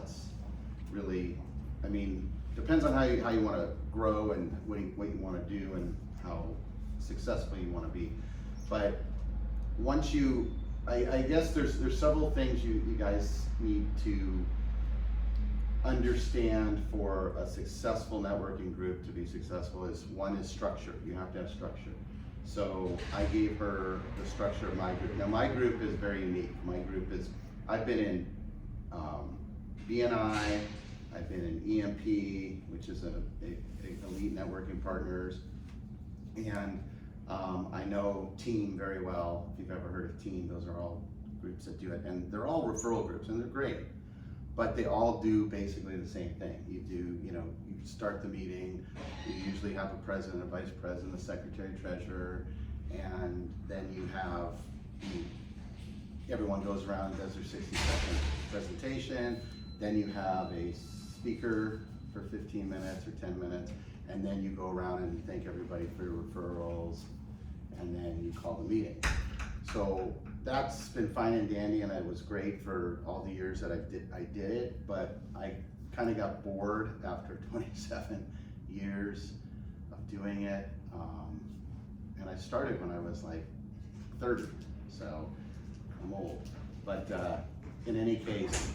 that's really, I mean, depends on how you want to grow and what you want to do and how successful you want to be. But once you, I guess there's several things you guys need to understand for a successful networking group to be successful. One is structure. You have to have structure. So I gave her the structure of my group. Now my group is very unique. My group is, I've been in BNI, I've been in EMP, which is a elite networking partners, and I know Team very well. If you've ever heard of Team, those are all groups that do it, and they're all referral groups, and they're great. But they all do basically the same thing. You do, you start the meeting, you usually have a president, a vice president, a secretary, treasurer, and then you have, everyone goes around and does their 60-second presentation, then you have a speaker for 15 minutes or 10 minutes, and then you go around and thank everybody for your referrals, and then you call the meeting. So that's been fine and dandy, and it was great for all the years that I did it, but I kind of got bored after 27 years of doing it, and I started when I was like 30, so I'm old. But in any case,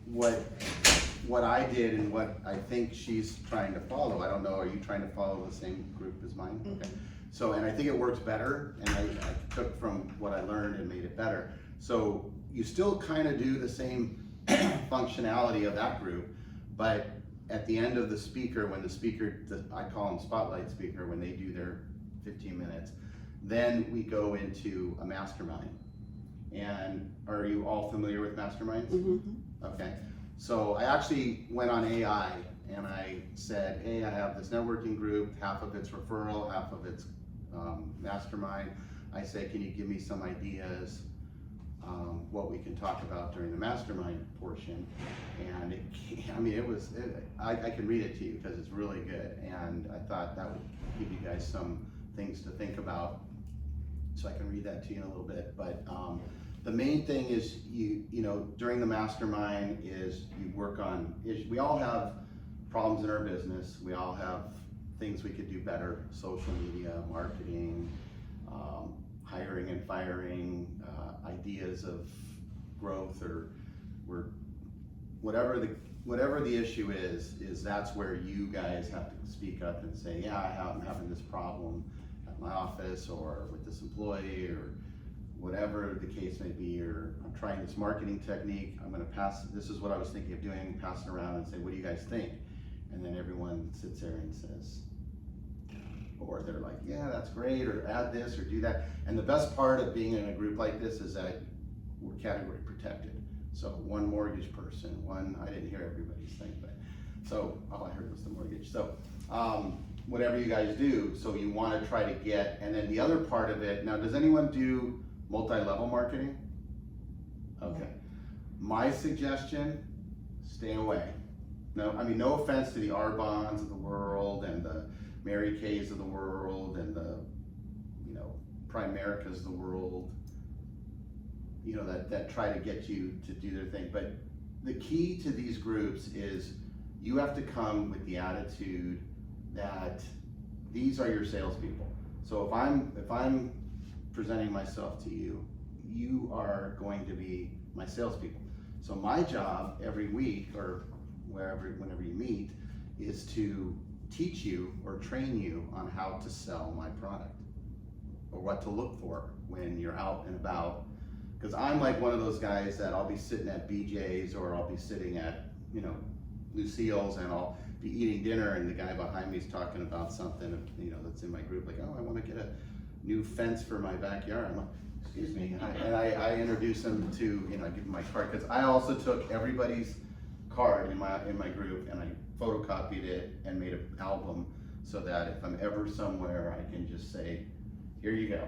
what I did and what I think she's trying to follow, I don't know, are you trying to follow the same group as mine? Mm-hmm. Okay. So, and I think it works better, and I took from what I learned and made it better. So you still kind of do the same functionality of that group, but at the end of the speaker, when the speaker, I call them spotlight speaker, when they do their 15 minutes, then we go into a mastermind. And are you all familiar with masterminds? Mm-hmm. Okay. So I actually went on AI and I said, hey, I have this networking group, half of it's referral, half of it's mastermind. I said, can you give me some ideas what we can talk about during the mastermind portion? And I can read it to you because it's really good. And I thought that would give you guys some things to think about. So I can read that to you in a little bit. But the main thing is during the mastermind is you work on, we all have problems in our business. We all have things we could do better, social media, marketing, hiring and firing, ideas of growth, or whatever the issue is that's where you guys have to speak up and say, yeah, I'm having this problem at my office or with this employee or whatever the case may be, or I'm trying this marketing technique, I'm gonna this is what I was thinking of doing, pass it around and say, what do you guys think? And then everyone sits there and says, or they're like, yeah, that's great, or add this or do that. And the best part of being in a group like this is that we're category protected. So one mortgage person, I didn't hear everybody's thing, but so all I heard was the mortgage. So whatever you guys do, so you want to try to get, and then the other part of it, now does anyone do multi-level marketing? Okay. My suggestion, stay away. No, I mean, no offense to the Arbonnes of the world and the Mary Kays of the world and the, Primericas of the world, that try to get you to do their thing. But the key to these groups is you have to come with the attitude that these are your salespeople. So if I'm presenting myself to you, you are going to be my salespeople. So my job every week or whenever you meet is to teach you or train you on how to sell my product or what to look for when you're out and about. Because I'm like one of those guys that I'll be sitting at BJ's or I'll be sitting at, Lucille's, and I'll be eating dinner and the guy behind me is talking about something, that's in my group, like, oh, I want to get a new fence for my backyard. I'm like, excuse me. And I introduce them to, I give them my card, because I also took everybody's card in my group and I photocopied it and made an album so that if I'm ever somewhere, I can just say, here you go.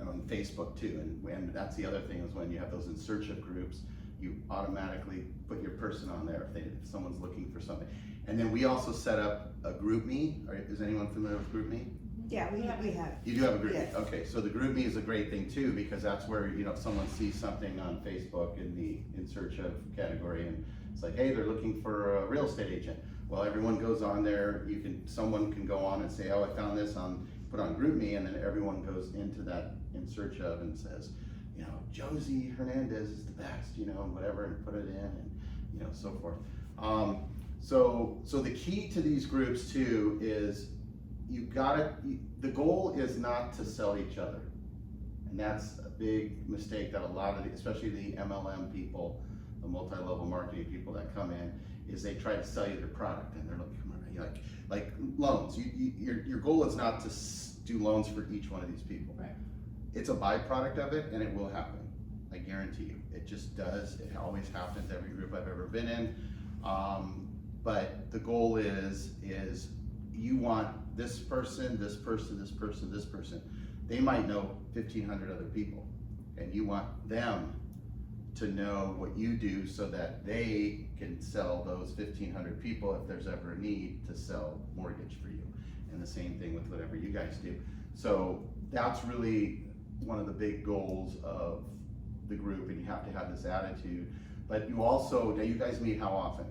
And Facebook too. And that's the other thing, is when you have those in search of groups, you automatically put your person on there if someone's looking for something. And then we also set up a GroupMe. Is anyone familiar with GroupMe? Yeah, we have. You do have a group? Yes. Okay, so the group me is a great thing too, because that's where, you know, if someone sees something on Facebook in the in search of category and it's like, hey, they're looking for a real estate agent. Well, everyone goes on there, someone can go on and say, oh, I found this put on group me, and then everyone goes into that in search of and says, you know, Josie Hernandez is the best, you know, and whatever, and put it in and, you know, so forth. So the key to these groups too is the goal is not to sell each other. And that's a big mistake that a lot of especially the MLM people, the multi-level marketing people that come in, is they try to sell you their product and they're like loans. Your goal is not to do loans for each one of these people. Right. It's a byproduct of it, and it will happen. I guarantee you. It just does. It always happens every group I've ever been in. But the goal is you want this person, this person, this person, this person. They might know 1,500 other people, and you want them to know what you do so that they can sell those 1,500 people if there's ever a need to sell mortgage for you. And the same thing with whatever you guys do. So that's really one of the big goals of the group, and you have to have this attitude. But you also, now you guys meet how often?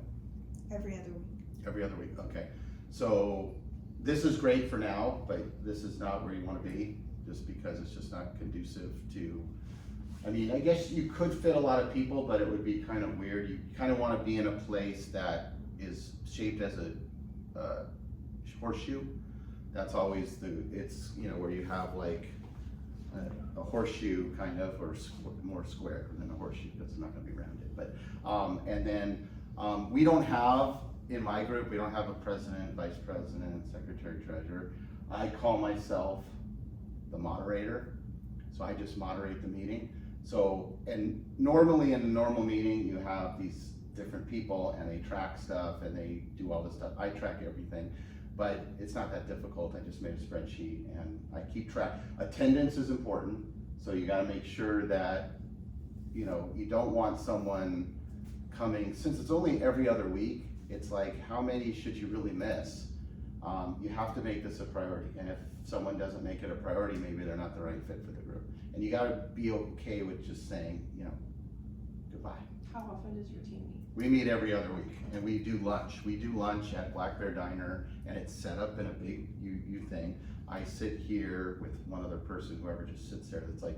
Every other week. Every other week, okay. So this is great for now, but this is not where you want to be, just because it's just not conducive to, I mean, I guess you could fit a lot of people, but it would be kind of weird. You kind of want to be in a place that is shaped as a horseshoe. That's always it's, you know, where you have like a horseshoe kind of, or more square than a horseshoe, because it's not going to be rounded. But, and then we don't have, in my group, we don't have a president, vice president, secretary, treasurer. I call myself the moderator, so I just moderate the meeting. So, and normally in a normal meeting, you have these different people and they track stuff and they do all this stuff. I track everything, but it's not that difficult. I just made a spreadsheet and I keep track. Attendance is important, so you gotta make sure that, you know, you don't want someone coming, since it's only every other week, it's like, how many should you really miss? You have to make this a priority, and if someone doesn't make it a priority, maybe they're not the right fit for the group. And you gotta be okay with just saying, you know, goodbye. How often does your team meet? We meet every other week, and we do lunch. We do lunch at Black Bear Diner, and it's set up in a big U thing. I sit here with one other person, whoever just sits there. It's like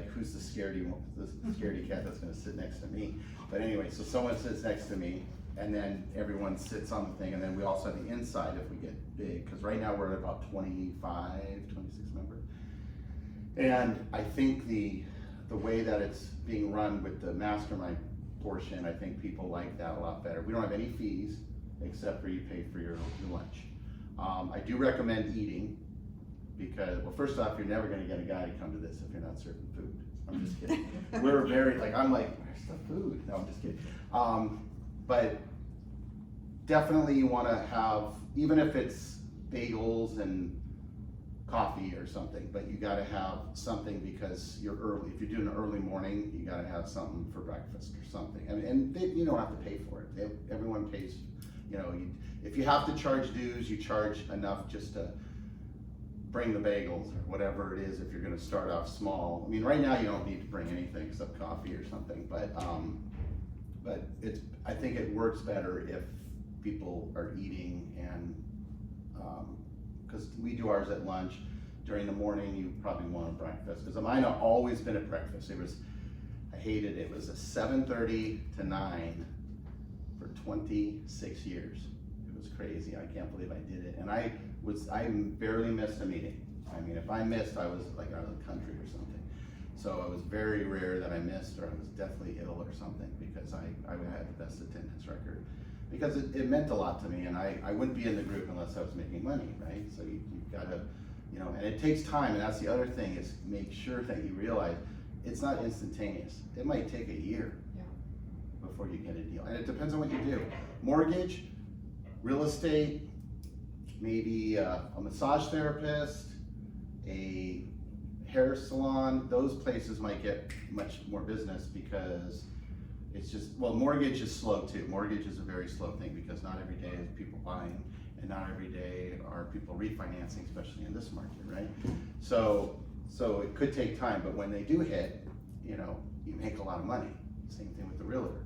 who's the scaredy cat that's gonna sit next to me? But anyway, so someone sits next to me, and then everyone sits on the thing, and then we also have the inside if we get big, because right now we're at about 25, 26 members. And I think the way that it's being run with the mastermind portion, I think people like that a lot better. We don't have any fees, except for you pay for your lunch. I do recommend eating, because, well, first off, you're never gonna get a guy to come to this if you're not serving food. I'm just kidding. We're very, I'm like, where's the food? No, I'm just kidding. But definitely you wanna have, even if it's bagels and coffee or something, but you gotta have something because you're early. If you're doing an early morning, you gotta have something for breakfast or something. And you don't have to pay for it. Everyone pays, you know, if you have to charge dues, you charge enough just to bring the bagels or whatever it is if you're gonna start off small. I mean, right now you don't need to bring anything except coffee or something, but I think it works better if people are eating, and because we do ours at lunch. During the morning, you probably want a breakfast, because mine have always been at breakfast. I hated it. It was a 7:30 to 9 for 26 years. It was crazy. I can't believe I did it. And I barely missed a meeting. I mean, if I missed, I was like out of the country or something. So it was very rare that I missed, or I was deathly ill or something, because I had the best attendance record. Because it meant a lot to me, and I wouldn't be in the group unless I was making money, right? So you've gotta, you know, and it takes time, and that's the other thing, is make sure that you realize it's not instantaneous. It might take a year before you get a deal, and it depends on what you do. Mortgage, real estate, maybe a massage therapist, a hair salon, those places might get much more business, because it's just, well, mortgage is slow too. Mortgage is a very slow thing, because not every day is people buying, and not every day are people refinancing, especially in this market, right? So it could take time, but when they do hit, you know, you make a lot of money. Same thing with the realtor.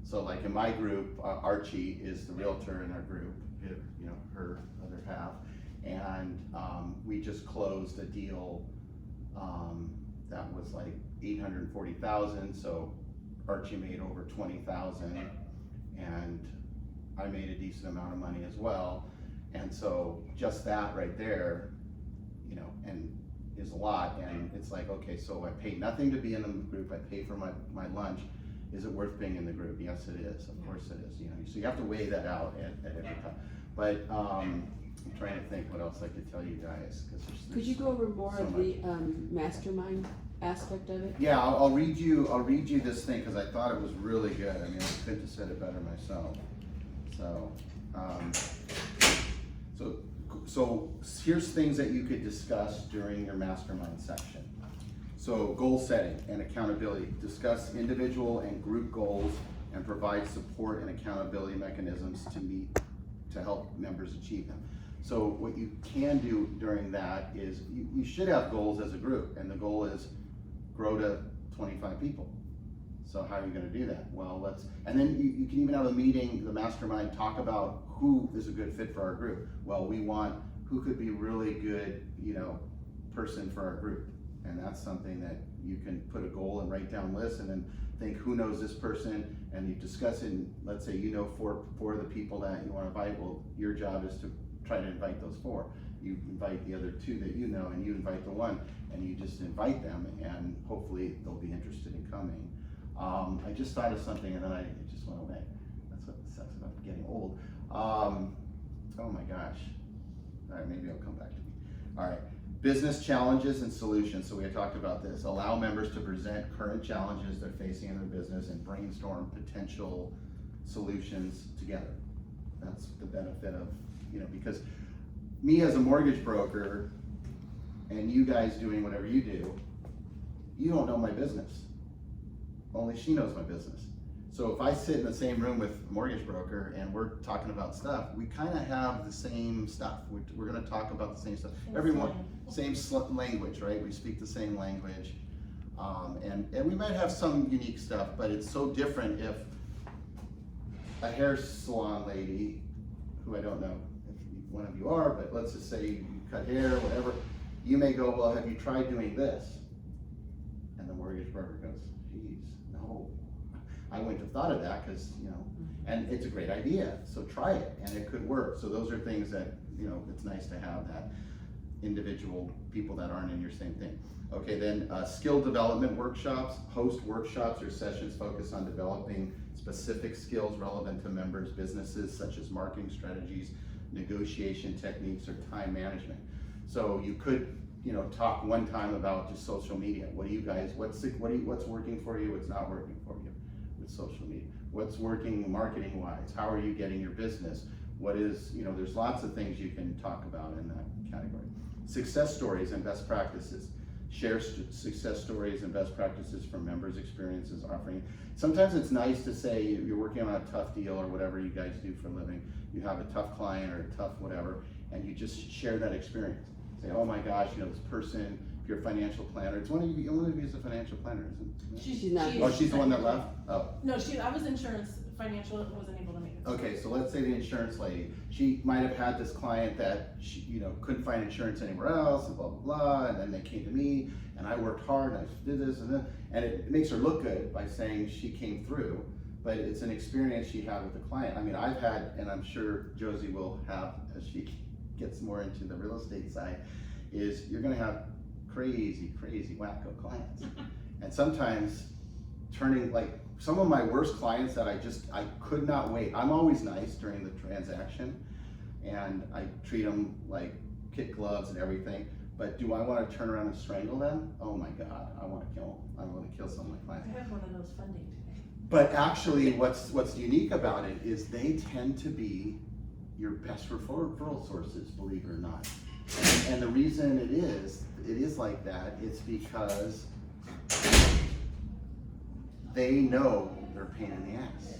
So like in my group, Archie is the realtor in our group, you know, her other half, and we just closed a deal that was like 840,000. So Archie made over 20,000, and I made a decent amount of money as well. And so just that right there, you know, and is a lot. And it's like, okay, so I paid nothing to be in the group. I pay for my lunch. Is it worth being in the group? Yes, it is. Of course it is. You know, so you have to weigh that out at every time. But I'm trying to think what else I could tell you guys. Could you go over more so of the mastermind aspect of it? Yeah, I'll read you this thing because I thought it was really good. I mean, I couldn't have said it better myself. So here's things that you could discuss during your mastermind section. So goal setting and accountability. Discuss individual and group goals and provide support and accountability mechanisms to help members achieve them. So what you can do during that is you should have goals as a group, and the goal is grow to 25 people. So how are you going to do that? Well, and then you can even have a meeting, the mastermind, talk about who is a good fit for our group. Well, we want who could be really good, you know, person for our group. And that's something that you can put a goal and write down lists, and then think who knows this person, and you discuss it. And let's say you know four of the people that you want to invite. Well, your job is to try to invite those 4. You invite the other 2 that you know, and you invite the 1, and you just invite them, and hopefully they'll be interested in coming. I just thought of something, and then it just went away. That's what sucks about getting old. Oh my gosh. All right, maybe it'll come back to me. All right. Business challenges and solutions. So we had talked about this. Allow members to present current challenges they're facing in their business and brainstorm potential solutions together. That's the benefit of, you know, because me as a mortgage broker and you guys doing whatever you do, you don't know my business. Only she knows my business. So if I sit in the same room with a mortgage broker and we're talking about stuff, we kind of have the same stuff. We're going to talk about the same stuff. Everyone, same language, right? We speak the same language. And we might have some unique stuff, but it's so different if a hair salon lady, who I don't know if one of you are, but let's just say you cut hair, whatever, you may go, well, have you tried doing this? And the mortgage broker goes, geez, no. I wouldn't have thought of that because, you know, and it's a great idea. So try it and it could work. So those are things that, you know, it's nice to have that individual people that aren't in your same thing. Okay, then skill development workshops. Host workshops or sessions focused on developing specific skills relevant to members' businesses, such as marketing strategies, negotiation techniques, or time management. So you could, you know, talk one time about just social media. What do you guys, what's working for you, what's not working for you with social media? What's working marketing wise? How are you getting your business? What is, you know, there's lots of things you can talk about in that category. Success stories and best practices. Share success stories and best practices from members' experiences offering. Sometimes it's nice to say you're working on a tough deal or whatever you guys do for a living. You have a tough client or a tough whatever, and you just share that experience. Say, oh my gosh, you know, this person, if you're a financial planner, it's one of you is a financial planner, isn't it? She's not. Oh, she's the one that left? Oh. No, I was insurance, financial, wasn't able to make it. Okay, so let's say the insurance lady, she might have had this client that she, you know, couldn't find insurance anywhere else, and blah, blah, blah, and then they came to me, and I worked hard, and I did this, and it makes her look good by saying she came through, but it's an experience she had with the client. I mean, I've had, and I'm sure Josie will have, as she gets more into the real estate side, is you're gonna have crazy, crazy wacko clients. And sometimes turning, like, some of my worst clients that I could not wait. I'm always nice during the transaction and I treat them like kid gloves and everything, but do I want to turn around and strangle them? Oh my God, I want to kill them. I want to kill some of my clients. I have one of those funding today. But actually what's unique about it is they tend to be your best referral sources, believe it or not. And the reason it is like that, it's because they know they're a pain in the ass.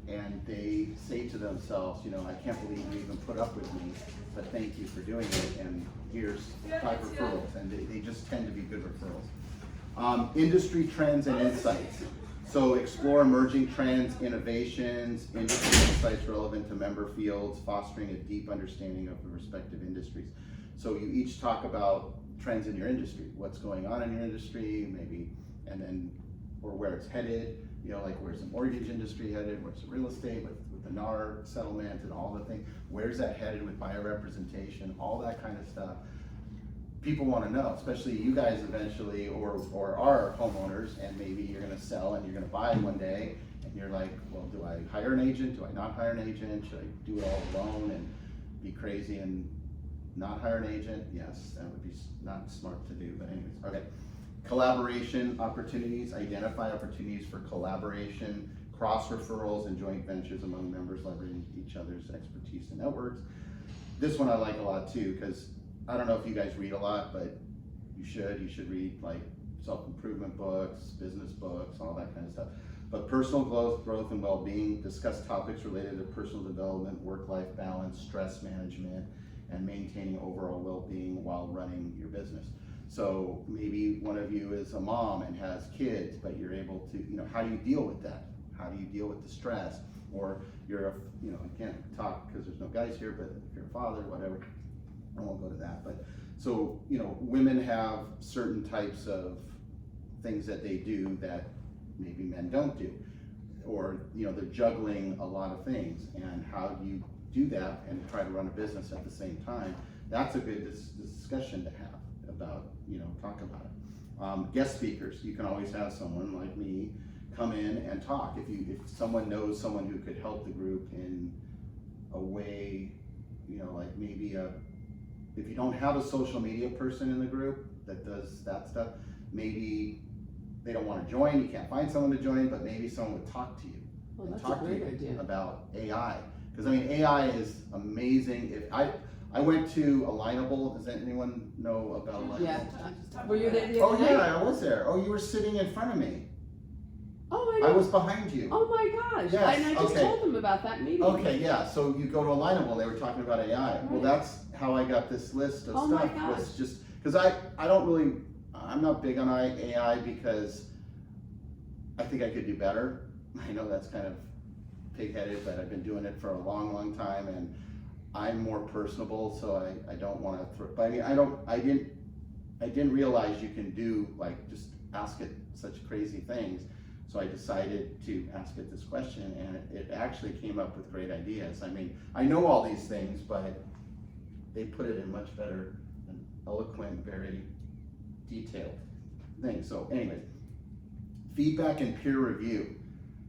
and they say to themselves, you know, I can't believe you even put up with me, but thank you for doing it, and here's 5 referrals, and they just tend to be good referrals. Industry trends and insights. So explore emerging trends, innovations, industry insights relevant to member fields, fostering a deep understanding of the respective industries. So you each talk about trends in your industry, what's going on in your industry, maybe, and then, or where it's headed, you know, like where's the mortgage industry headed, where's the real estate with the NAR settlement and all the things, where's that headed with buyer representation, all that kind of stuff. People want to know, especially you guys eventually, or are homeowners, and maybe you're going to sell and you're going to buy one day, and you're like, well, do I hire an agent? Do I not hire an agent? Should I do it all alone and be crazy and not hire an agent? Yes, that would be not smart to do, but anyways, okay. Collaboration opportunities, identify opportunities for collaboration, cross referrals, and joint ventures among members leveraging each other's expertise and networks. This one I like a lot too, because I don't know if you guys read a lot, but you should read like self-improvement books, business books, all that kind of stuff. But personal growth and well-being, discuss topics related to personal development, work-life balance, stress management, and maintaining overall well-being while running your business. So maybe one of you is a mom and has kids, but you're able to, you know, how do you deal with that? How do you deal with the stress? Or you're, you know, I can't talk because there's no guys here, but if you're a father, whatever, I won't go to that. But so, you know, women have certain types of things that they do that maybe men don't do. Or, you know, they're juggling a lot of things, and how do you do that and try to run a business at the same time? That's a good discussion to have about, you know, talk about it. Guest speakers, you can always have someone like me come in and talk. If someone knows someone who could help the group in a way, you know, like maybe if you don't have a social media person in the group that does that stuff, maybe they don't want to join, you can't find someone to join, but maybe someone would talk to you. Well, and that's talk a great to you idea. about AI. Because I mean, AI is amazing. If I went to Alignable. Does anyone know about Alignable? Yeah. Were you there the Oh other night? yeah, I was there. Oh, you were sitting in front of me. Oh, I I know. was behind you. Oh my gosh. Yes, And I just okay. told them about that meeting. Okay, yeah. So you go to Alignable. They were talking about AI. Well, Right. that's how I got this list of Oh my stuff. Was gosh. just because I don't really, I'm not big on AI because I think I could do better. I know that's kind of pig-headed, but I've been doing it for a long, long time, and I'm more personable, so I don't want to throw, but I mean, I didn't realize you can do, like, just ask it such crazy things. So I decided to ask it this question, and it actually came up with great ideas. I mean, I know all these things, but they put it in much better and eloquent, very detailed things. So anyways, feedback and peer review.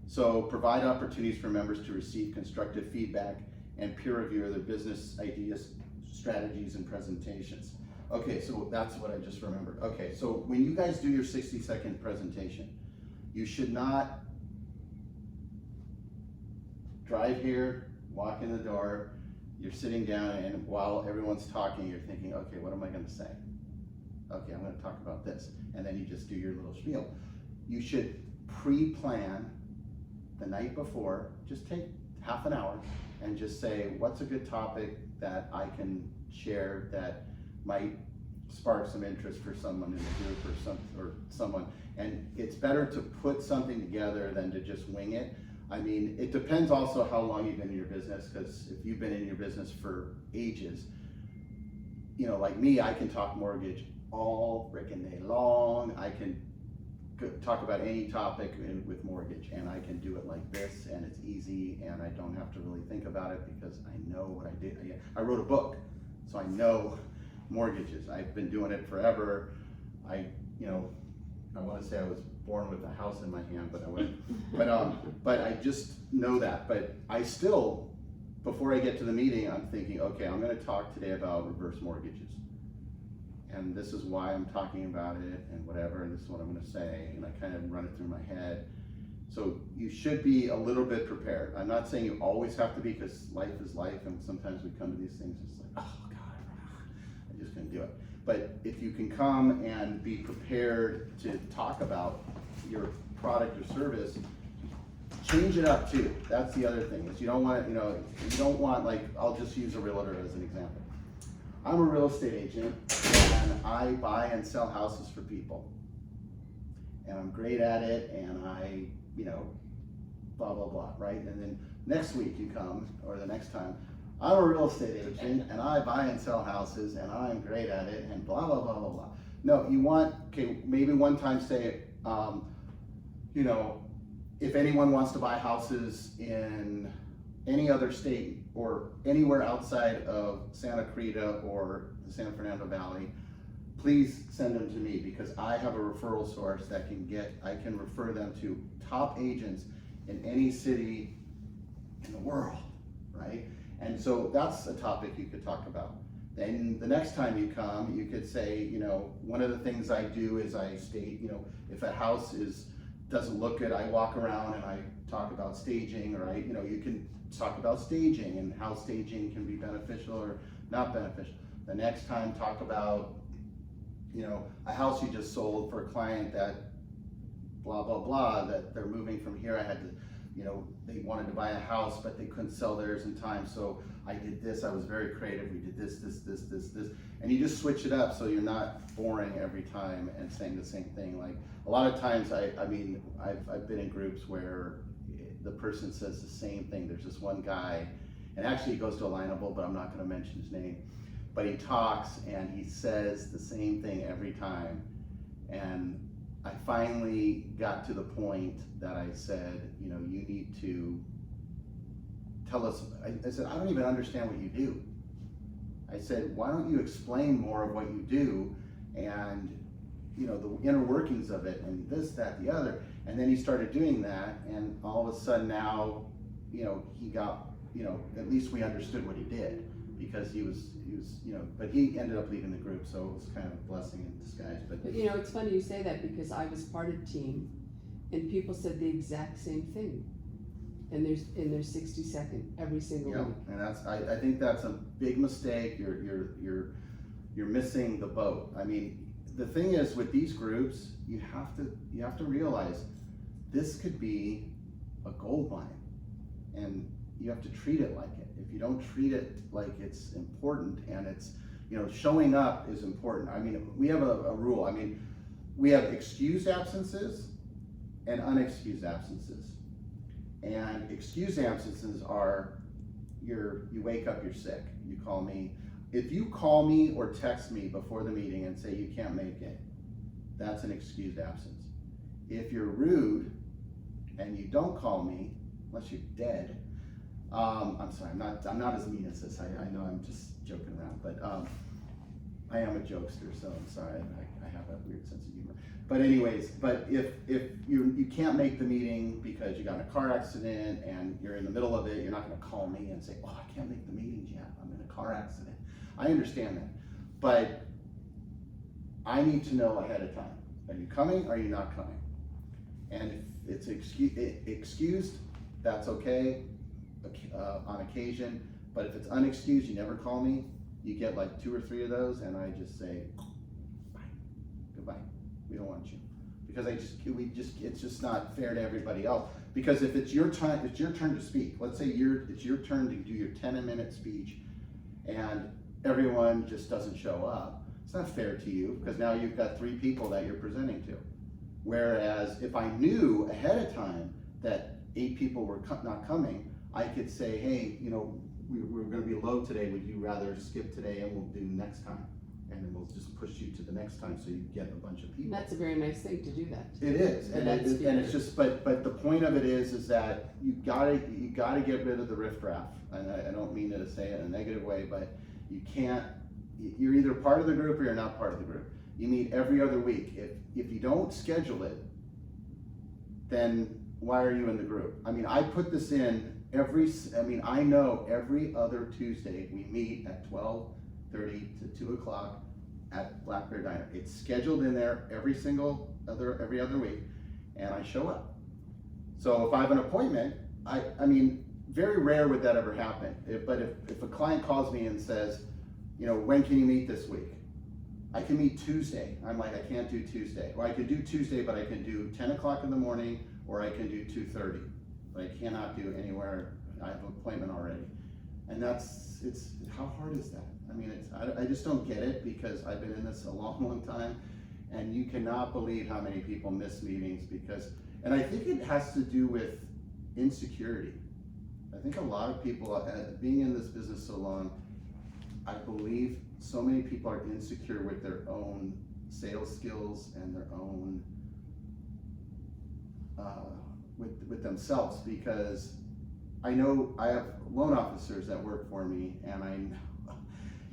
So provide opportunities for members to receive constructive feedback and peer review their business ideas, strategies, and presentations. Okay, so that's what I just remembered. Okay, so when you guys do your 60-second presentation, you should not drive here, walk in the door, you're sitting down, and while everyone's talking, you're thinking, okay, what am I gonna say? Okay, I'm gonna talk about this. And then you just do your little spiel. You should pre-plan the night before, just take half an hour and just say, what's a good topic that I can share that might spark some interest for someone in the group or someone. And it's better to put something together than to just wing it. I mean, it depends also how long you've been in your business, because if you've been in your business for ages, you know, like me, I can talk mortgage all freaking day long. I can talk about any topic with mortgage, and I can do it like this, and it's easy, and I don't have to really think about it because I know what I did. I wrote a book, so I know mortgages. I've been doing it forever. I want to say I was born with a house in my hand, but I wasn't. But I just know that. But I still, before I get to the meeting, I'm thinking, okay, I'm going to talk today about reverse mortgages. And this is why I'm talking about it, and whatever, and this is what I'm going to say, and I kind of run it through my head. So you should be a little bit prepared. I'm not saying you always have to be, because life is life, and sometimes we come to these things, it's like, oh God, I just couldn't do it. But if you can come and be prepared to talk about your product or service, change it up too. That's the other thing, is you don't want, you don't want, like, I'll just use a realtor as an example. I'm a real estate agent and I buy and sell houses for people. And I'm great at it and I, blah, blah, blah, right? And then next week you come, or the next time, I'm a real estate agent and I buy and sell houses and I'm great at it and blah, blah, blah, blah, blah. No, you want, okay, maybe one time say, if anyone wants to buy houses in any other state or anywhere outside of Santa Cruz or the San Fernando Valley, please send them to me, because I have a referral source that I can refer them to top agents in any city in the world, right? And so that's a topic you could talk about. Then the next time you come, you could say, one of the things I do is I state, if a house doesn't look good, I walk around and I talk about staging, or you can talk about staging and how staging can be beneficial or not beneficial. The next time, talk about, a house you just sold for a client that blah, blah, blah, that they're moving from here. I had to, they wanted to buy a house, but they couldn't sell theirs in time. So I did this, I was very creative. We did this. And you just switch it up so you're not boring every time and saying the same thing. Like a lot of times, I've been in groups where the person says the same thing. There's this one guy, and actually he goes to Alignable, but I'm not gonna mention his name. But he talks and he says the same thing every time. And I finally got to the point that I said, you need to tell us. I said, I don't even understand what you do. I said, why don't you explain more of what you do and, the inner workings of it and this, that, the other. And then he started doing that, and all of a sudden now, he got, at least we understood what he did, because he was, but he ended up leaving the group, so it was kind of a blessing in disguise. But it's funny you say that, because I was part of team and people said the exact same thing. And there's 60 second every single week. And I think that's a big mistake. You're missing the boat. I mean, the thing is with these groups, you have to realize this could be a gold mine, and you have to treat it like it. If you don't treat it like it's important, and it's, showing up is important. I mean, we have a rule. I mean, we have excused absences and unexcused absences. And excused absences are you wake up, you're sick, you call me. If you call me or text me before the meeting and say you can't make it, that's an excused absence. If you're rude and you don't call me, unless you're dead, I'm sorry, I'm not as mean as this. I know I'm just joking around, but I am a jokester, so I'm sorry. I have a weird sense of humor. But anyways, if you can't make the meeting because you got in a car accident and you're in the middle of it, you're not going to call me and say, "Oh, I can't make the meeting yet. I'm in a car accident." I understand that, but I need to know ahead of time. Are you coming? Or are you not coming? And if it's excused, that's okay on occasion. But if it's unexcused, you never call me. You get like 2 or 3 of those, and I just say, "Bye, goodbye. We don't want you," because it's just not fair to everybody else. Because if it's your time, it's your turn to speak. Let's say it's your turn to do your 10-minute speech, and everyone just doesn't show up. It's not fair to you, because now you've got 3 people that you're presenting to. Whereas if I knew ahead of time that 8 people were not coming, I could say, "Hey, we're going to be low today. Would you rather skip today and we'll do next time?" And then we'll just push you to the next time so you get a bunch of people. That's a very nice thing to do that. It is, and it's just, but the point of it is that you gotta get rid of the riffraff. And I don't mean to say it in a negative way, but you can't. You're either part of the group or you're not part of the group. You meet every other week. If you don't schedule it, then why are you in the group? I mean, I put this in I know every other Tuesday we meet at 12:30 to 2 o'clock at Black Bear Diner. It's scheduled in there every other week, and I show up. So if I have an appointment, I mean, very rare would that ever happen. But if a client calls me and says, "When can you meet this week?" I can meet Tuesday. I'm like, I can't do Tuesday. Or I could do Tuesday, but I can do 10 o'clock in the morning, or I can do 2:30. but I cannot do anywhere, I have an appointment already. And how hard is that? I mean, I just don't get it, because I've been in this a long, long time, and you cannot believe how many people miss meetings because, and I think it has to do with insecurity. I think a lot of people, being in this business so long, I believe so many people are insecure with their own sales skills and their own, with themselves, because I know I have loan officers that work for me, and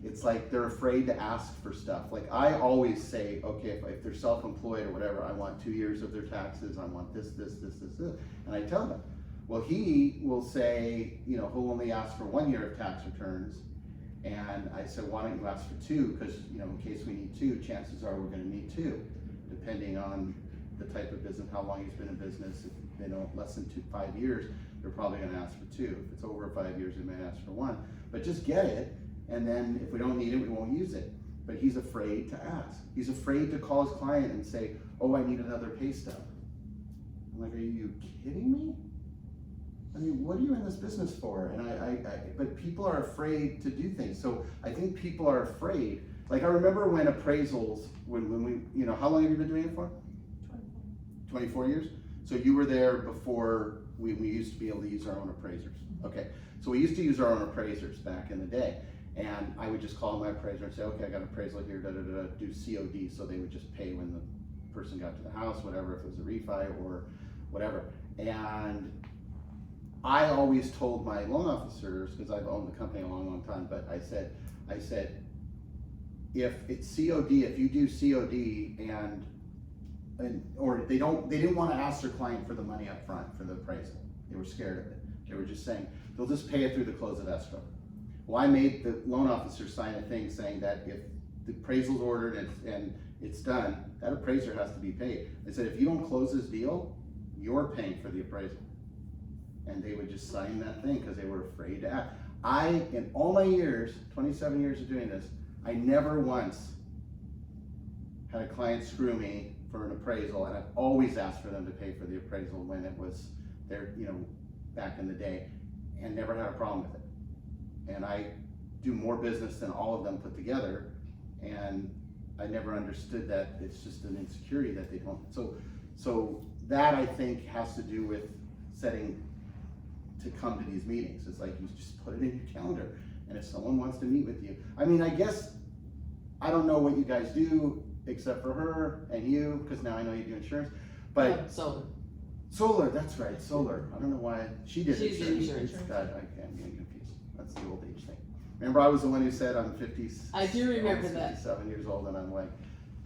it's like they're afraid to ask for stuff. Like I always say, okay, if they're self-employed or whatever, I want 2 years of their taxes, I want this, and I tell them. Well, he will say, you know, he'll only ask for 1 year of tax returns, and I said, why don't you ask for 2? Because, you know, in case we need 2, chances are we're gonna need 2, depending on the type of business, how long he's been in business. If they know less than 5 years, they're probably gonna ask for 2. If it's over 5 years, they may ask for 1. But just get it, and then if we don't need it, we won't use it. But he's afraid to ask. He's afraid to call his client and say, oh, I need another pay stub. I'm like, are you kidding me? I mean, what are you in this business for? And but people are afraid to do things. So I think people are afraid. Like I remember when appraisals, when we, you know, how long have you been doing it for? 24 years? So you were there before we used to be able to use our own appraisers. Okay, so we used to use our own appraisers back in the day. And I would just call my appraiser and say, okay, I got an appraisal here, do COD. So they would just pay when the person got to the house, whatever, if it was a refi or whatever. And I always told my loan officers, because I've owned the company a long, long time, but I said, if it's COD, if you do COD or they didn't want to ask their client for the money up front for the appraisal. They were scared of it. They were just saying, they'll just pay it through the close of escrow. Well, I made the loan officer sign a thing saying that if the appraisal's ordered and it's done, that appraiser has to be paid. They said, if you don't close this deal, you're paying for the appraisal. And they would just sign that thing because they were afraid to ask. In all my years, 27 years of doing this, I never once had a client screw me for an appraisal, and I've always asked for them to pay for the appraisal when it was there, you know, back in the day, and never had a problem with it. And I do more business than all of them put together, and I never understood that it's just an insecurity that they don't. So that I think has to do with setting to come to these meetings. It's like you just put it in your calendar, and if someone wants to meet with you, I mean, I guess I don't know what you guys do except for her and you, because now I know you do insurance, but solar, that's right, solar. I don't know why she did She's insurance. God, I'm getting confused. That's the old age thing. Remember, I was the one who said I'm 50. I do remember that. 57 years old, and I'm like,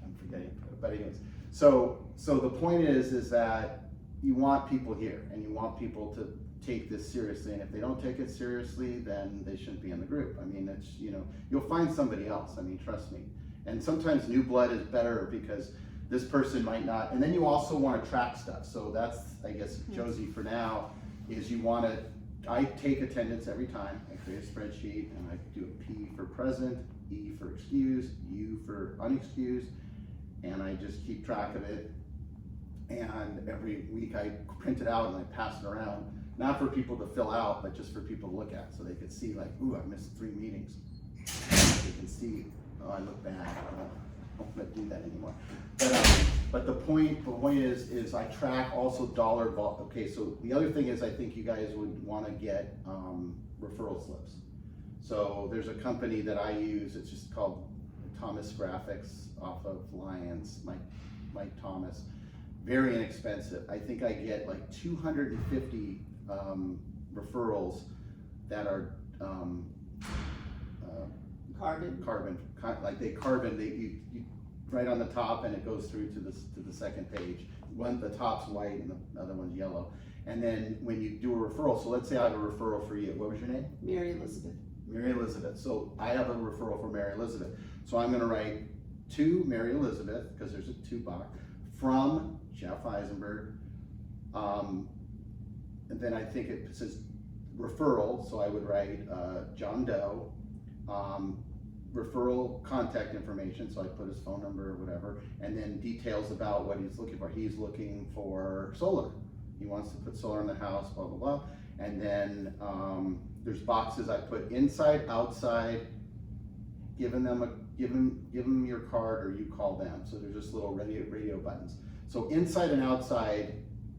I'm forgetting. But anyways, so the point is that you want people here, and you want people to take this seriously. And if they don't take it seriously, then they shouldn't be in the group. I mean, it's, you know, you'll find somebody else. I mean, trust me. And sometimes new blood is better because this person might not. And then you also want to track stuff. So that's, I guess, Josie, for now, is you want to. I take attendance every time. I create a spreadsheet, and I do a P for present, E for excused, U for unexcused, and I just keep track of it. And every week I print it out and I pass it around, not for people to fill out, but just for people to look at, so they could see, like, ooh, I missed 3 meetings. They can see, oh, I look bad. I don't want to do that anymore. But the point is I track also dollar vol. Okay, so the other thing is I think you guys would want to get referral slips. So there's a company that I use. It's just called Thomas Graphics off of Lyons, Mike Thomas. Very inexpensive. I think I get like 250 referrals that are carbon, like they carbon. You right on the top, and it goes through to the second page. The top's white and the other one's yellow. And then when you do a referral, so let's say I have a referral for you. What was your name? Mary Elizabeth. Mary Elizabeth. So I have a referral for Mary Elizabeth. So I'm going to write to Mary Elizabeth, because there's a to box, from Jeff Eisenberg. And then I think it says referral, so I would write John Doe. Referral contact information, so I put his phone number or whatever, and then details about what he's looking for. He's looking for solar. he wants to put solar in the house, blah, blah, blah. And then, there's boxes I put inside, outside, give them your card or you call them. So there's just little radio buttons. So inside and outside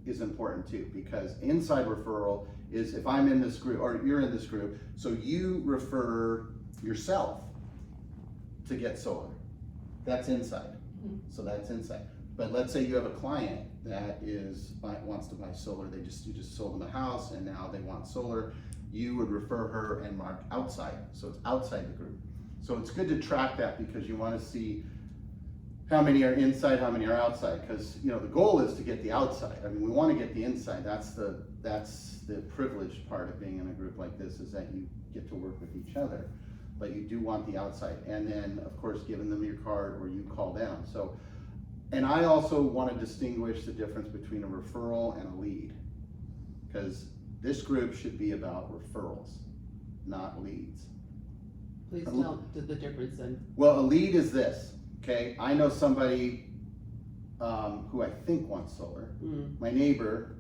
is important too, because inside referral is if I'm in this group or you're in this group, so you refer yourself to get solar. That's inside. So that's inside. But let's say you have a client that wants to buy solar. You just sold them a house and now they want solar. You would refer her and mark outside. So it's outside the group. So it's good to track that because you want to see how many are inside, how many are outside. Because the goal is to get the outside. I mean, we want to get the inside. That's the privileged part of being in a group like this, is that you get to work with each other. But you do want the outside. And then of course giving them your card or you call them. So, and I also want to distinguish the difference between a referral and a lead. Because this group should be about referrals, not leads. Please tell the difference then. Well, a lead is this, okay? I know somebody who I think wants solar, my neighbor,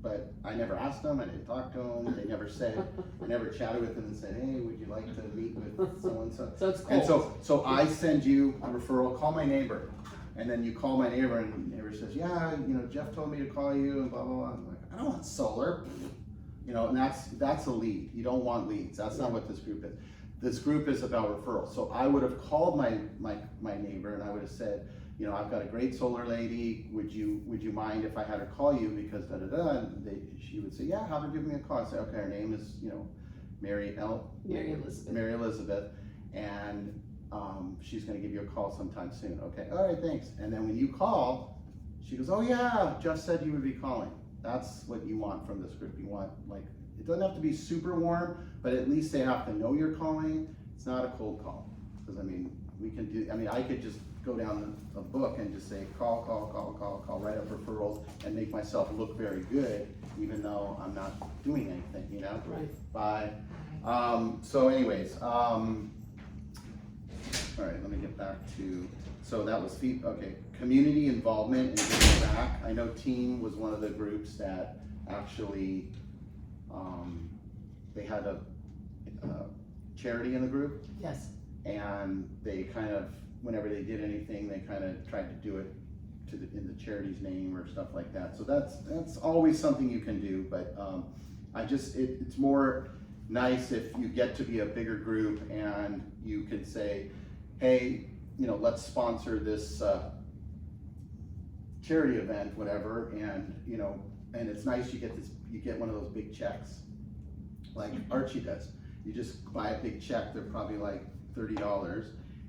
but I never asked them, I didn't talk to them, they never said, I never chatted with them and said, hey, would you like to meet with so-and-so? So it's cold. And so I send you a referral, call my neighbor, and then you call my neighbor and the neighbor says, yeah, Jeff told me to call you and blah, blah, blah. I'm like, I don't want solar. And that's a lead. You don't want leads. That's not what this group is. This group is about referrals. So I would have called my neighbor and I would have said, I've got a great solar lady. Would you mind if I had her call you because da da da? And she would say, yeah, have her give me a call. I say, okay, her name is Mary Elizabeth, and she's going to give you a call sometime soon. Okay, all right, thanks. And then when you call, she goes, oh yeah, Jeff said you would be calling. That's what you want from this group. You want, like, it doesn't have to be super warm, but at least they have to know you're calling. It's not a cold call. Because I could just go down a book and just say call, write up referrals and make myself look very good, even though I'm not doing anything, Right. Bye. So anyways, all right, let me get back to, so that was okay. Community involvement and giving back. I know Team was one of the groups that actually, they had a charity in the group. Yes. And they kind of, whenever they did anything, they kind of tried to do it in the charity's name or stuff like that. So that's always something you can do, but it's more nice if you get to be a bigger group and you can say, hey, let's sponsor this charity event, whatever, and and it's nice you get one of those big checks, like Archie does. You just buy a big check, they're probably like $30,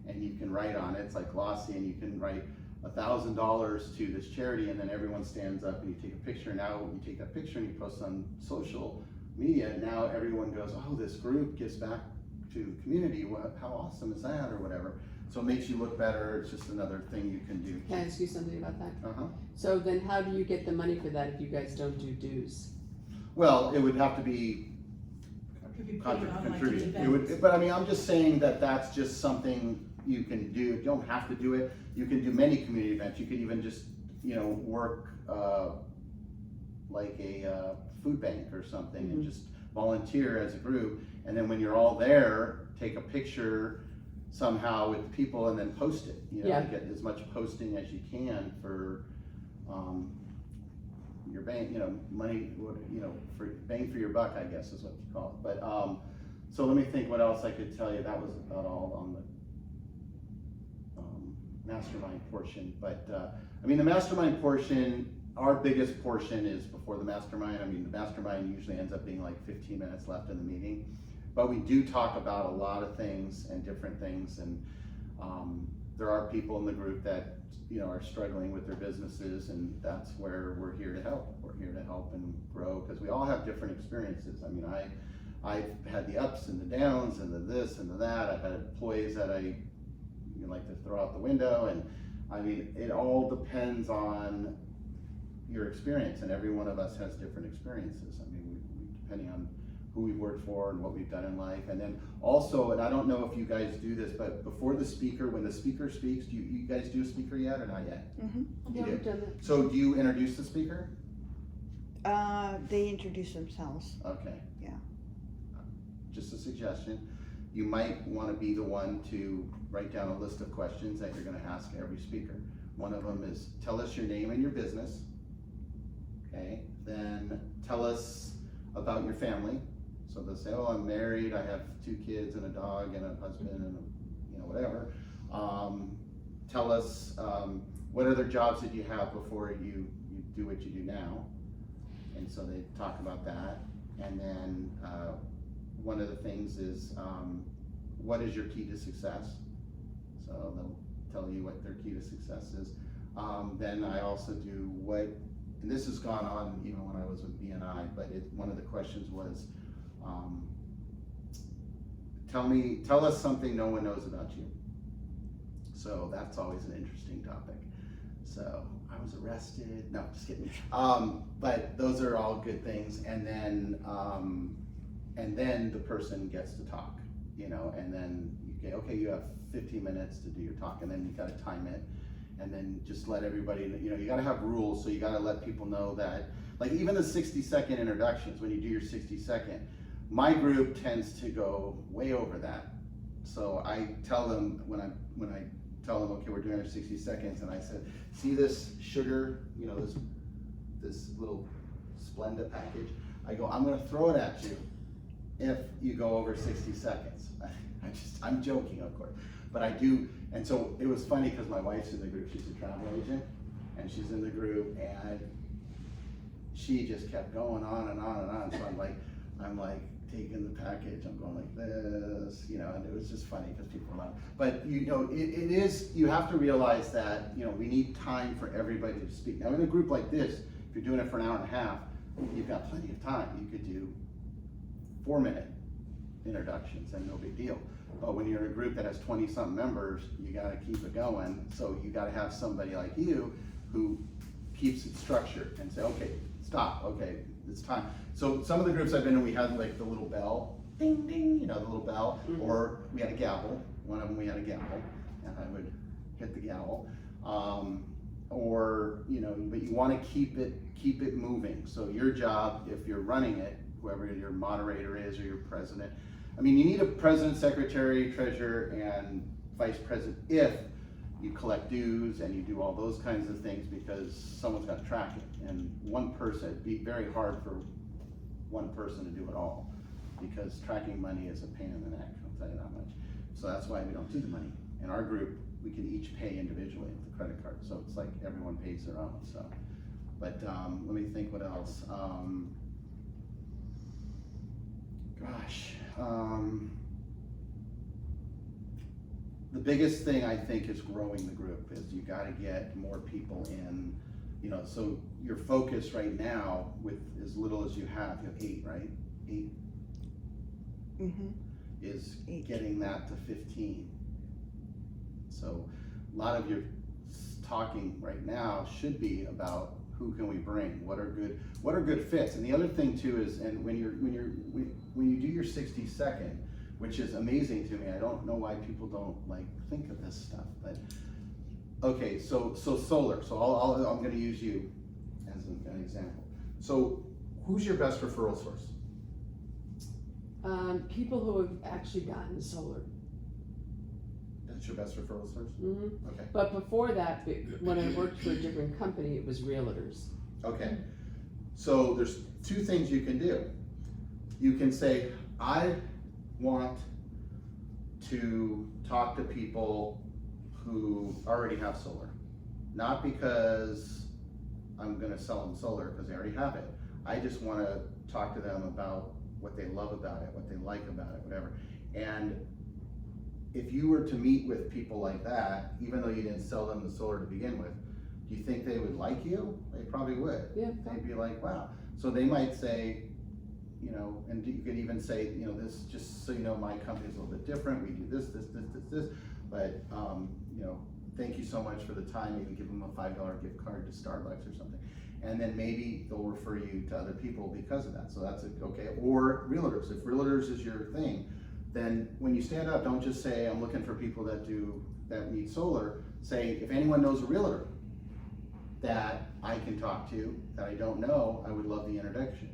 and you can write on it, it's like glossy, and you can write $1,000 to this charity, and then everyone stands up and you take a picture. Now you take that picture and you post on social media, and now everyone goes, oh, this group gives back to the community, how awesome is that, or whatever. So it makes you look better. It's just another thing you can do. Can I ask you something about that? Uh-huh. So then how do you get the money for that if you guys don't do dues? Well, it would have to be contributed. But I'm just saying that that's just something you can do. You don't have to do it. You can do many community events. You can even just, work like a food bank or something, and just volunteer as a group. And then when you're all there, take a picture somehow with people and then post it. Get as much posting as you can for your bank, money, for bang for your buck, I guess is what you call it. But so let me think what else I could tell you. That was about all on the mastermind portion. But the mastermind portion, our biggest portion is before the mastermind. The mastermind usually ends up being like 15 minutes left in the meeting. But we do talk about a lot of things and different things, and there are people in the group that are struggling with their businesses, and that's where we're here to help. We're here to help and grow, because we all have different experiences. I've had the ups and the downs and the this and the that. I've had employees that I like to throw out the window, and it all depends on your experience, and every one of us has different experiences. Depending on who we've worked for and what we've done in life. And then also, and I don't know if you guys do this, but before the speaker, when the speaker speaks, do you guys do a speaker yet or not yet? Yeah, we've done that. So do you introduce the speaker? They introduce themselves. Okay. Yeah. Just a suggestion, you might wanna be the one to write down a list of questions that you're gonna ask every speaker. One of them is, tell us your name and your business. Okay, then tell us about your family. So they'll say, oh, I'm married, I have 2 kids and a dog and a husband and whatever. Tell us, what other jobs did you have before you do what you do now? And so they talk about that. And then one of the things is, what is your key to success? So they'll tell you what their key to success is. Then I also do and this has gone on even when I was with BNI, but one of the questions was, tell us something no one knows about you. So that's always an interesting topic. So I was arrested, no, just kidding. But those are all good things. And then the person gets to talk, and then okay, you have 15 minutes to do your talk, and then you gotta time it. And then just let everybody, you gotta have rules, so you gotta let people know that, like even the 60-second introductions, when you do your 60-second, my group tends to go way over that. So I tell them, when I tell them, okay, we're doing our 60 seconds, and I said, see this sugar, this little Splenda package? I go, I'm gonna throw it at you if you go over 60 seconds. I'm joking, of course, but I do. And so it was funny because my wife's in the group, she's a travel agent, and she's in the group, and she just kept going on and on and on. So I'm like taking the package, I'm going like this, and it was just funny because people are like, but it is, you have to realize that, we need time for everybody to speak. Now in a group like this, if you're doing it for an hour and a half, you've got plenty of time. You could do 4-minute introductions and no big deal. But when you're in a group that has 20-something members, you gotta keep it going. So you gotta have somebody like you who keeps it structured and say, okay, stop, okay, it's time. So some of the groups I've been in, we had like the little bell, ding, ding, the little bell, or we had a gavel. One of them we had a gavel, and I would hit the gavel. But you wanna keep it moving. So your job, if you're running it, whoever your moderator is or your president, you need a president, secretary, treasurer, and vice president if you collect dues and you do all those kinds of things, because someone's got to track it. And one person, it'd be very hard for one person to do it all, because tracking money is a pain in the neck, I'll tell you that much. So that's why we don't do the money. In our group, we can each pay individually with the credit card. So it's like everyone pays their own. So, but let me think what else. The biggest thing I think is growing the group. Is you got to get more people in, so your focus right now with as little as you have 8, right? 8 is 8. Getting that to 15. So a lot of your talking right now should be about who can we bring, what are good fits. And the other thing too is, and when you do your 60-second, which is amazing to me, I don't know why people don't think of this stuff, but okay, so solar. So I'm going to use you as an example. So who's your best referral source? People who have actually gotten solar. That's your best referral source? Mm-hmm. Okay. But before that, when I worked for a different company, it was realtors. Okay. So there's 2 things you can do. You can say, I want to talk to people who already have solar. Not because I'm gonna sell them solar, because they already have it. I just wanna talk to them about what they love about it, what they like about it, whatever. And if you were to meet with people like that, even though you didn't sell them the solar to begin with, do you think they would like you? They probably would. Yeah. They'd be like, wow. So they might say, and you could even say, this, just so you know, my company's a little bit different. We do this, but, thank you so much for the time. Maybe give them a $5 gift card to Starbucks or something. And then maybe they'll refer you to other people because of that. So that's okay. Or realtors. If realtors is your thing, then when you stand up, don't just say, I'm looking for people that need solar. Say, if anyone knows a realtor that I can talk to that I don't know, I would love the introduction.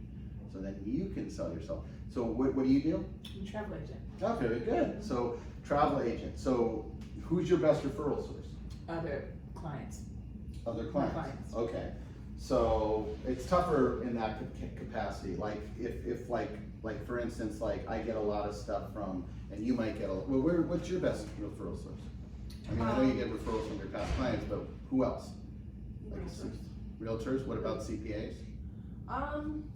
So then you can sell yourself. So what do you do? I'm a travel agent. Oh, very good. So travel agent. So who's your best referral source? Other clients. Other clients. Clients. Okay. So it's tougher in that capacity. Like if like for instance, like I get a lot of stuff from, and you might get what's your best referral source? I mean, I know you get referrals from your past clients, but who else? Like realtors. What about CPAs?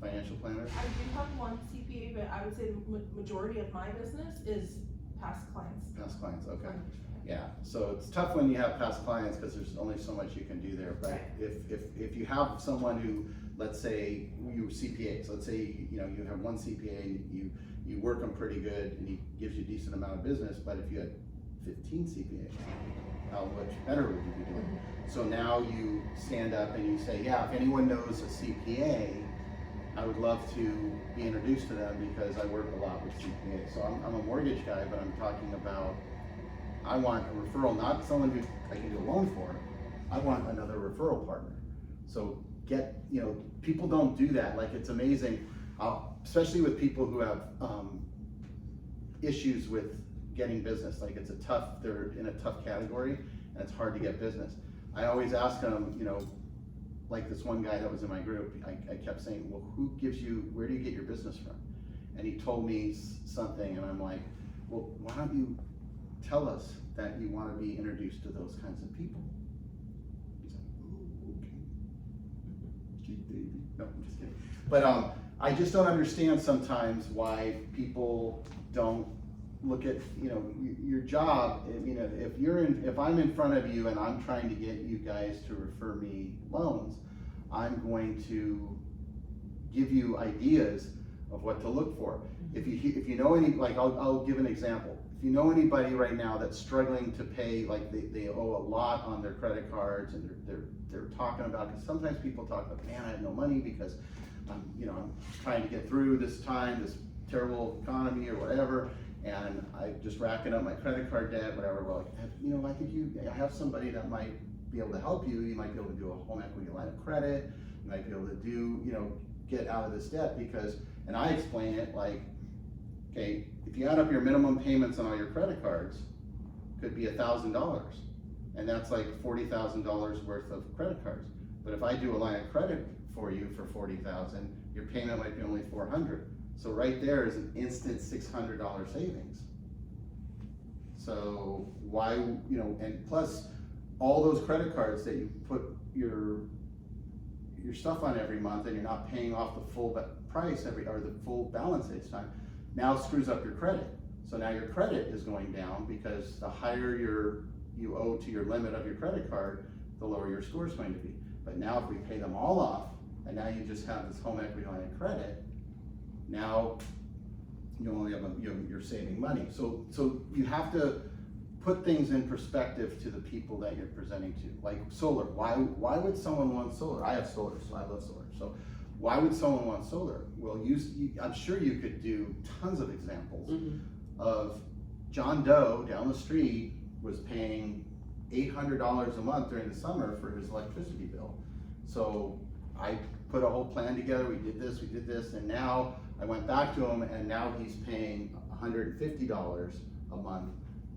Financial planners? I do have one CPA, but I would say the majority of my business is past clients. Past clients, okay. Yeah, so it's tough when you have past clients because there's only so much you can do there. But Right. if you have someone who, let's say you CPAs, let's say you have one CPA and you work them pretty good and he gives you a decent amount of business, but if you had 15 CPAs, how much better would you be doing? So now you stand up and you say, yeah, if anyone knows a CPA, I would love to be introduced to them because I work a lot with CPAs. So I'm a mortgage guy, but I'm talking about, I want a referral, not someone who I can do a loan for. I want another referral partner. So people don't do that. Like, it's amazing, especially with people who have issues with getting business. Like, they're in a tough category and it's hard to get business. I always ask them, like this one guy that was in my group, I kept saying, well, where do you get your business from? And he told me something and I'm like, well, why don't you tell us that you want to be introduced to those kinds of people? He's like, oh, okay. Cute baby. No, I'm just kidding. But I just don't understand sometimes why people don't look at, your job. If I'm in front of you and I'm trying to get you guys to refer me loans, I'm going to give you ideas of what to look for. If you know any, like I'll give an example. If you know anybody right now that's struggling to pay, like they owe a lot on their credit cards and they're talking about, because sometimes people talk about, man, I have no money because I'm trying to get through this time, this terrible economy or whatever, and I'm just racking up my credit card debt, whatever. Well, I have somebody that might be able to help you. You might be able to do a home equity line of credit. You might be able to do, get out of this debt and I explain it like, okay, if you add up your minimum payments on all your credit cards, could be $1,000, and that's like $40,000 worth of credit cards. But if I do a line of credit for you for $40,000, your payment might be only $400. So right there is an instant $600 savings. So why, and plus all those credit cards that you put your stuff on every month and you're not paying off the full price or the full balance each time, now screws up your credit. So now your credit is going down because the higher you owe to your limit of your credit card, the lower your score is going to be. But now if we pay them all off, and now you just have this home equity line of credit, now you only have you're saving money. So you have to put things in perspective to the people that you're presenting to. Like solar, why would someone want solar? I have solar, so I love solar. So why would someone want solar? Well, I'm sure you could do tons of examples of John Doe down the street was paying $800 a month during the summer for his electricity bill. So I put a whole plan together, we did this, and now I went back to him and now he's paying $150 a month,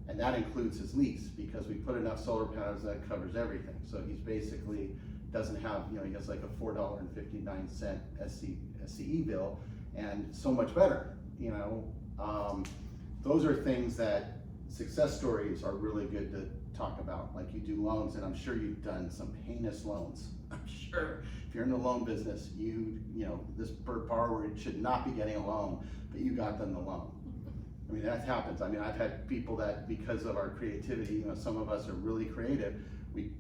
and that includes his lease because we put enough solar panels that covers everything. So he's basically doesn't have, he has like a $4.59 SCE bill, and so much better, those are things that success stories are really good to talk about. Like you do loans, and I'm sure you've done some heinous loans. I'm sure if you're in the loan business, this borrower should not be getting a loan, but you got them the loan. I mean, that happens. I mean, I've had people that because of our creativity, some of us are really creative, we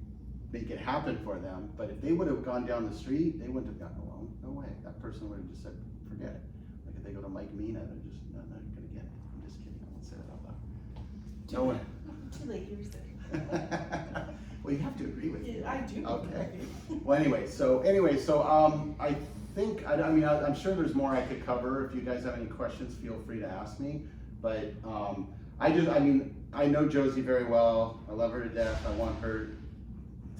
make it happen for them, but if they would have gone down the street, they wouldn't have gotten a loan. No way. That person would have just said, forget it. Like if they go to Mike Mina, they're just not gonna get it. I'm just kidding. I won't say that out loud. No one. Too late, you said. Well, you have to agree with me. I do. Okay. Well, anyway, so I think, I'm sure there's more I could cover. If you guys have any questions, feel free to ask me. But I know Josie very well. I love her to death. I want her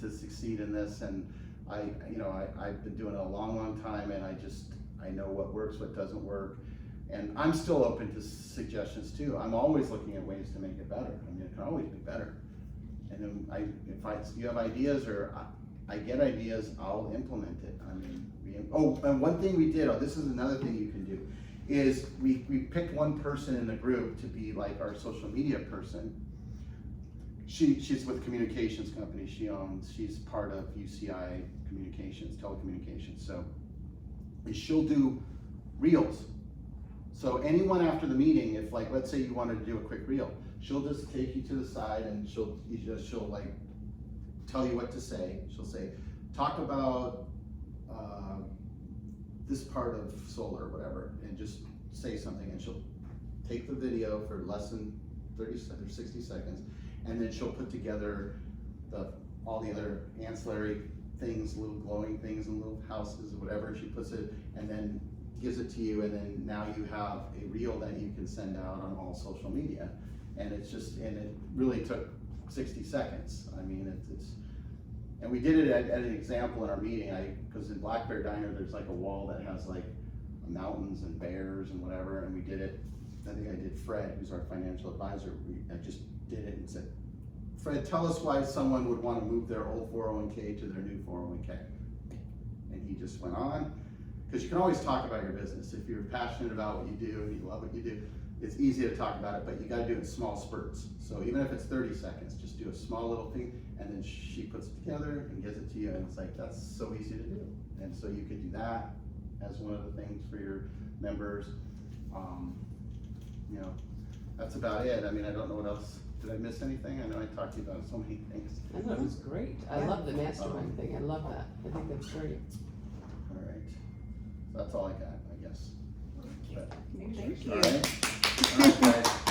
to succeed in this, and I've been doing it a long, long time, and I know what works, what doesn't work. And I'm still open to suggestions too. I'm always looking at ways to make it better. I mean, it can always be better. And then if you have ideas or I get ideas, I'll implement it. I mean, and one thing we did, this is another thing you can do, is we picked one person in the group to be like our social media person. She's with a communications company she's part of UCI Communications, telecommunications. So she'll do reels. So anyone after the meeting, if like, let's say you wanted to do a quick reel, she'll just take you to the side and she'll like tell you what to say. She'll say, talk about this part of solar or whatever, and just say something, and she'll take the video for less than 30 or 60 seconds, and then she'll put together all the other ancillary things, little glowing things and little houses or whatever. She puts it and then gives it to you, and then now you have a reel that you can send out on all social media. And it really took 60 seconds. I mean, and we did it at an example in our meeting, because in Black Bear Diner, there's like a wall that has like mountains and bears and whatever, and we did it, I think I did Fred, who's our financial advisor, I just did it and said, Fred, tell us why someone would want to move their old 401k to their new 401k. And he just went on, because you can always talk about your business. If you're passionate about what you do and you love what you do, it's easy to talk about it, but you gotta do it in small spurts. So even if it's 30 seconds, just do a small little thing, and then she puts it together and gives it to you, and it's like, that's so easy to do. And so you could do that as one of the things for your members. That's about it. I mean, I don't know what else. Did I miss anything? I know I talked to you about so many things. I thought it was great. I love the mastermind thing. I love that. I think that's great. All right. That's all I got, I guess. Thank you. All right. All right, guys.